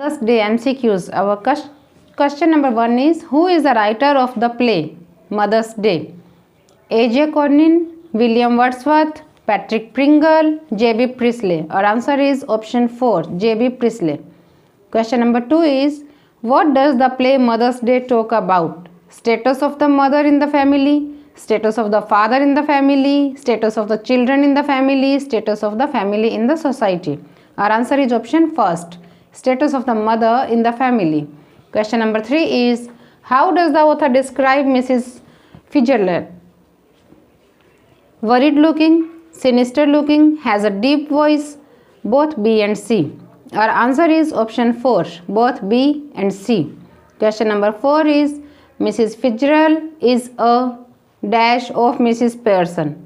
Mother's Day MCQs. Our question number 1 is, who is the writer of the play Mother's Day? A.J. Cornyn, William Wordsworth, Patrick Pringle, J.B. Priestley. Our answer is option 4, J.B. Priestley. Question number 2 is, what does the play Mother's Day talk about? Status of the mother in the family, status of the father in the family, status of the children in the family, status of the family in the society. Our answer is option first, status of the mother in the family. Question number 3 is, how does the author describe Mrs. Fitzgerald? Worried looking, sinister looking, has a deep voice, both B and C. Our answer is option 4, both B and C. Question number 4 is, Mrs. Fitzgerald is a dash of Mrs. Pearson.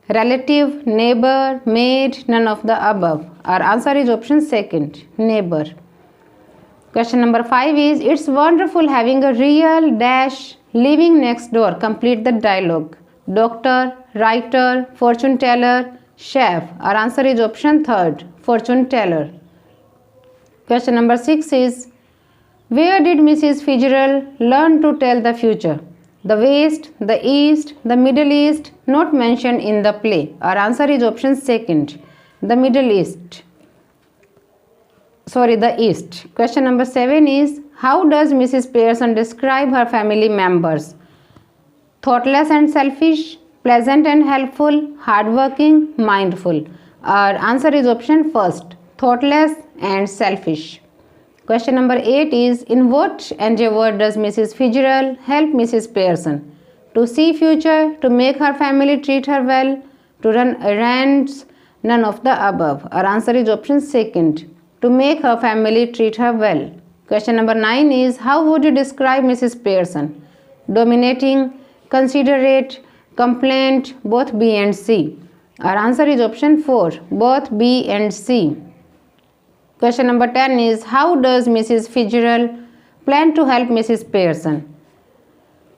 Relative, neighbor, maid, none of the above. Our answer is option 2, neighbor. Question number 5 is, it's wonderful having a real dash living next door. Complete the dialogue. Doctor, writer, fortune teller, chef. Our answer is option 3, fortune teller. Question number 6 is, where did Mrs. Fitzgerald learn to tell the future? The West, the East, the Middle East, not mentioned in the play. Our answer is option 2, the Middle East. The East. Question number 7 is, how does Mrs. Pearson describe her family members? Thoughtless and selfish, pleasant and helpful, hardworking, mindful. Our answer is option 1, thoughtless and selfish. Question number 8 is, in what endeavor does Mrs. Fitzgerald help Mrs. Pearson? To see future, to make her family treat her well, to run errands, none of the above. Our answer is option 2, to make her family treat her well. Question number 9 is, how would you describe Mrs. Pearson? Dominating, considerate, complaint, both B and C. Our answer is option 4, both B and C. Question number 10 is, how does Mrs. Fitzgerald plan to help Mrs. Pearson?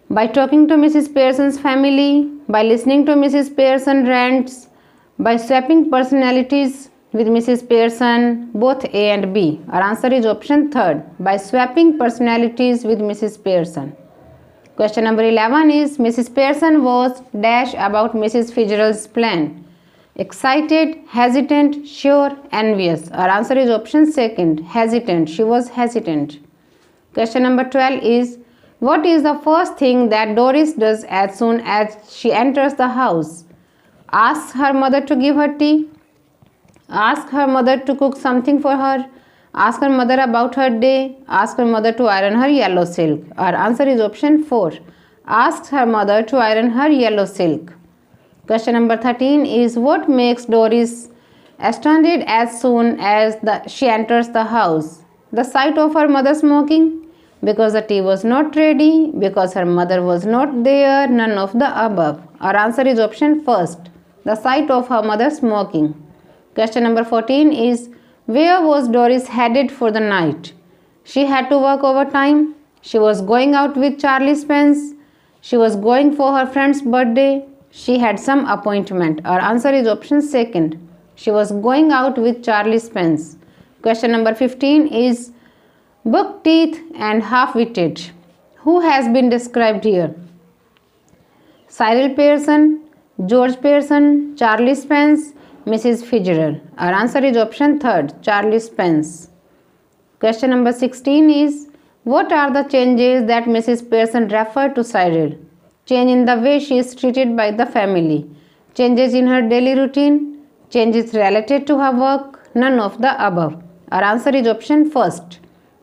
By talking to Mrs. Pearson's family, by listening to Mrs. Pearson rants, by swapping personalities with Mrs. Pearson, both A and B. Our answer is option 3, by swapping personalities with Mrs. Pearson. Question number 11 is, Mrs. Pearson was dash about Mrs. Fitzgerald's plan. Excited, hesitant, sure, envious. Our answer is option 2, hesitant. She was hesitant. Question number 12 is, what is the first thing that Doris does as soon as she enters the house? Ask her mother to give her tea. Ask her mother to cook something for her. Ask her mother about her day. Ask her mother to iron her yellow silk. Our answer is option 4. Ask her mother to iron her yellow silk. Question number 13 is, what makes Doris astounded as soon as she enters the house? The sight of her mother smoking, because the tea was not ready, because her mother was not there, none of the above. Our answer is option 1, the sight of her mother smoking. Question number 14 is, where was Doris headed for the night? She had to work overtime. She was going out with Charlie Spence. She was going for her friend's birthday. She had some appointment. Our answer is option 2. She was going out with Charlie Spence. Question number 15 is, buck teeth and half-witted. Who has been described here? Cyril Pearson, George Pearson, Charlie Spence, Mrs. Fitzgerald. Our answer is option 3, Charlie Spence. Question number 16 is, what are the changes that Mrs. Pearson referred to Cyril? Change in the way she is treated by the family. Changes in her daily routine. Changes related to her work. None of the above. Our answer is option 1,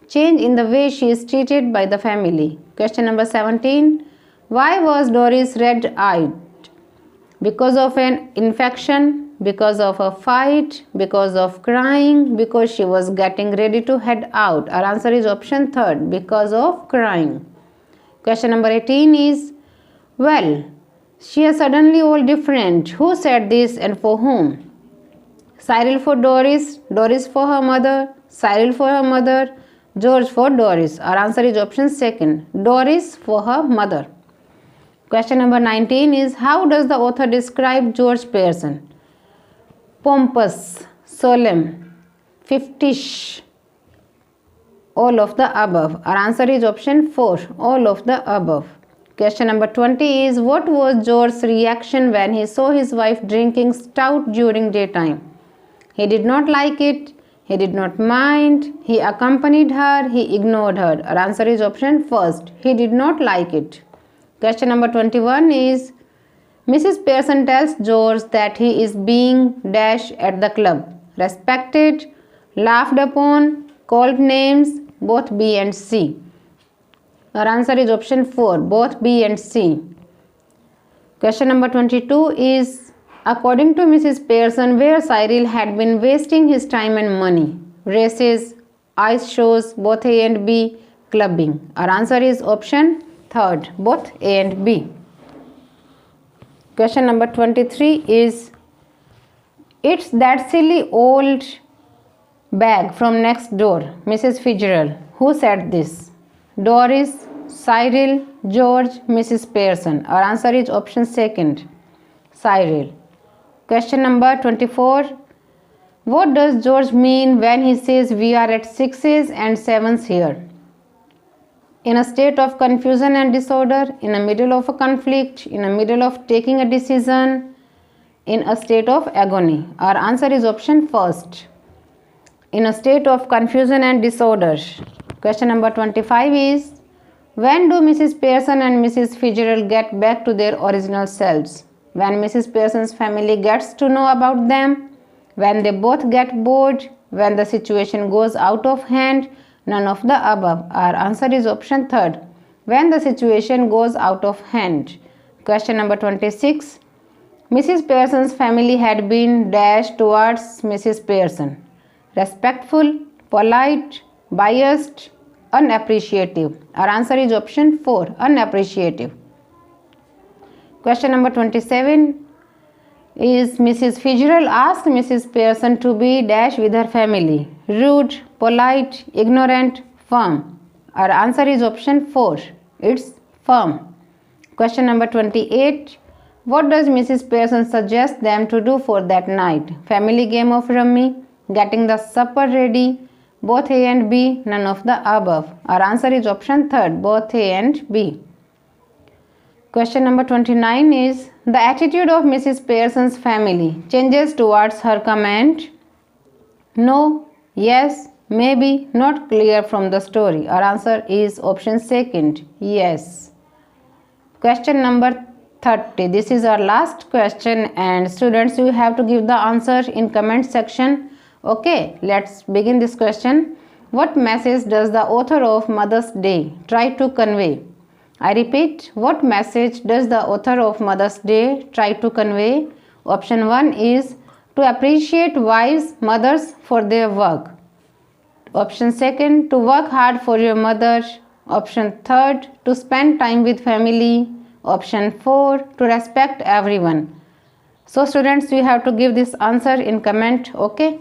change in the way she is treated by the family. Question number 17. Why was Doris red-eyed? Because of an infection, because of a fight, because of crying, because she was getting ready to head out. Our answer is option 3, because of crying. Question number 18 is, well, she is suddenly all different. Who said this and for whom? Cyril for Doris, Doris for her mother, Cyril for her mother, George for Doris. Our answer is option 2, Doris for her mother. Question number 19 is, how does the author describe George Pearson? Pompous, solemn, 50ish, All of the above. Our answer is option 4. All of the above. Question number 20 is, what was George's reaction when he saw his wife drinking stout during daytime? He did not like it. He did not mind. He accompanied her. He ignored her. Our answer is option first. He did not like it. Question number 21 is, Mrs. Pearson tells George that he is being dash at the club. Respected, laughed upon, called names, both B and C. Our answer is option 4, both B and C. Question number 22 is, according to Mrs. Pearson, where Cyril had been wasting his time and money? Races, ice shows, both A and B, clubbing. Our answer is option 3, both A and B. Question number 23 is, it's that silly old bag from next door, Mrs. Fitzgerald. Who said this? Doris, Cyril, George, Mrs. Pearson. Our answer is option 2, Cyril. Question number 24. What does George mean when he says we are at 6s and 7s here? In a state of confusion and disorder, in the middle of a conflict, in the middle of taking a decision, in a state of agony. Our answer is option 1. In a state of confusion and disorder. Question number 25 is, when do Mrs. Pearson and Mrs. Fitzgerald get back to their original selves? When Mrs. Pearson's family gets to know about them, when they both get bored, when the situation goes out of hand, none of the above. Our answer is option 3, when the situation goes out of hand. Question number 26. Mrs. Pearson's family had been dash towards Mrs. Pearson. Respectful, polite, biased, unappreciative. Our answer is option 4, unappreciative. Question number 27 is, Mrs. Fitzgerald asked Mrs. Pearson to be dash with her family. Rude, polite, ignorant, firm. Our answer is option 4. It's firm. Question number 28. What does Mrs. Pearson suggest them to do for that night? Family game of rummy, getting the supper ready, both A and B, none of the above. Our answer is option 3, both A and B. Question number 29 is, the attitude of Mrs. Pearson's family changes towards her comment. No, yes, maybe, not clear from the story. Our answer is option 2, yes. Question number 30. This is our last question, and students, you have to give the answer in comment section. Okay, let's begin this question. What message does the author of Mother's Day try to convey? I repeat, what message does the author of Mother's Day try to convey? Option 1 is to appreciate wives, mothers for their work. Option 2, to work hard for your mother. Option 3, to spend time with family. Option 4, to respect everyone. So students, you have to give this answer in comment. Okay.